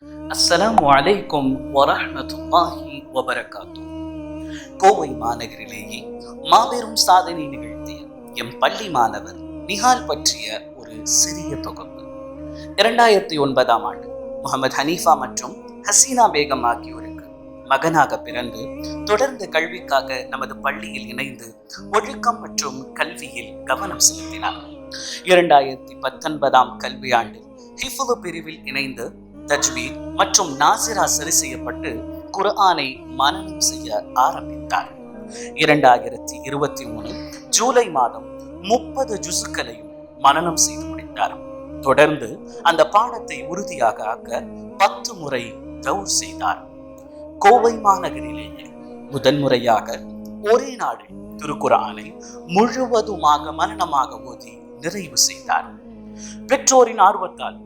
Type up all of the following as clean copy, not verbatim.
அஸ்ஸலாமு அலைக்கும் வரஹ்மத்துல்லாஹி வபரகாத்துஹு. கோவை மாநகரிலேயே மாபெரும் சாதனை நிகழ்த்திய எம் பள்ளி மாணவர் நிஹால் பற்றிய ஒரு சிறிய தொகுப்பு. 2009ஆம் ஆண்டு முகமது ஹனீஃபா மற்றும் ஹசீனா பேகம் ஆகியோருக்கு மகனாக பிறந்து தொடர்ந்து கல்விக்காக நமது பள்ளியில் இணைந்து ஒழுக்கம் மற்றும் கல்வியில் கவனம் செலுத்தினார். 2019ஆம் கல்வியாண்டில் ஹிஃபுது பிரிவில் இணைந்து தஜ்வீத் மற்றும் நாசிரா சரி செய்யப்பட்டு குர்ஆனை மனனம் செய்ய ஆரம்பித்தார். 2023 ஜூலை மாதம் 30 ஜுசுக்களையும் மனனம் செய்து முடித்தார். தொடர்ந்து அந்த பாடத்தை உறுதியாக ஆக்க 10 முறை தௌர் செய்தார். கோவை மாநகரிலேயே முதன்முறையாக ஒரே நாளில் திருக்குர்ஆனை முழுவதுமாக மனனமாக ஓதி நிறைவு செய்தார். பெற்றோரின் ஆர்வத்தால்,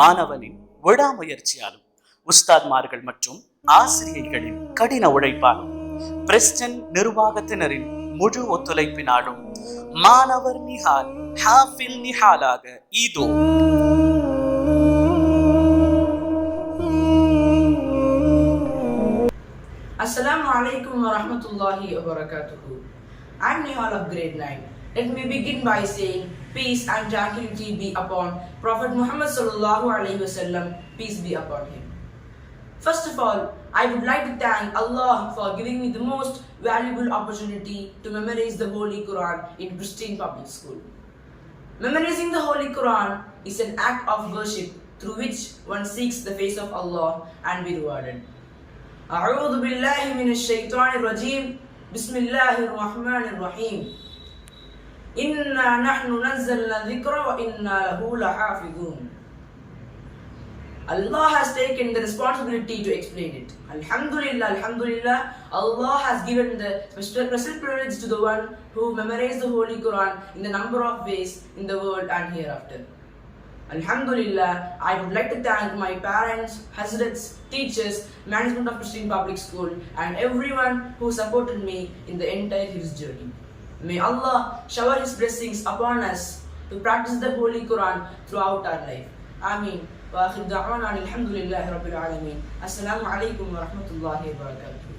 மாணவனின் விடாமுயற்சியாலும், உஸ்தாத்மார்கள் மற்றும் ஆசிரியர்களின் கடின உழைப்பாலும், பிரெஸ்டன் நிர்வாகத்தினரின் முழு ஒத்துழைப்பினாலும் மாணவர் நிஹால் ஹாஃபில் நிஹாலாக இதோ. Assalamu alaikum wa rahmatullahi wa barakatuhu. I'm Nihal of grade 9. Let me begin by saying peace and tranquility be upon Prophet Muhammad sallallahu alaihi wasallam, peace be upon him. First of all, I would like to thank Allah for giving me the most valuable opportunity to memorize the Holy Quran in Pristine Public School. Memorizing the Holy Quran is an act of worship through which one seeks the face of Allah and be rewarded. أعوذ بالله من الشيطان الرجيم بسم الله الرحمن الرحيم إنا نحن نزلنا الذكر وإنا له لحافظون. Allah has taken the responsibility to explain it. Alhamdulillah, Alhamdulillah, Allah has given the special privilege to the one who memorized the Holy Quran in the number of ways in the world and hereafter. Alhamdulillah, I would like to thank my parents, hazrats, teachers, management of Pristine Public School and everyone who supported me in the entire his journey. May Allah shower His blessings upon us to practice the Holy Quran throughout our life. Ameen. Wa akhir da'wana alhamdulillahi rabbil alameen. Assalamu alaikum wa rahmatullahi wa barakatuh.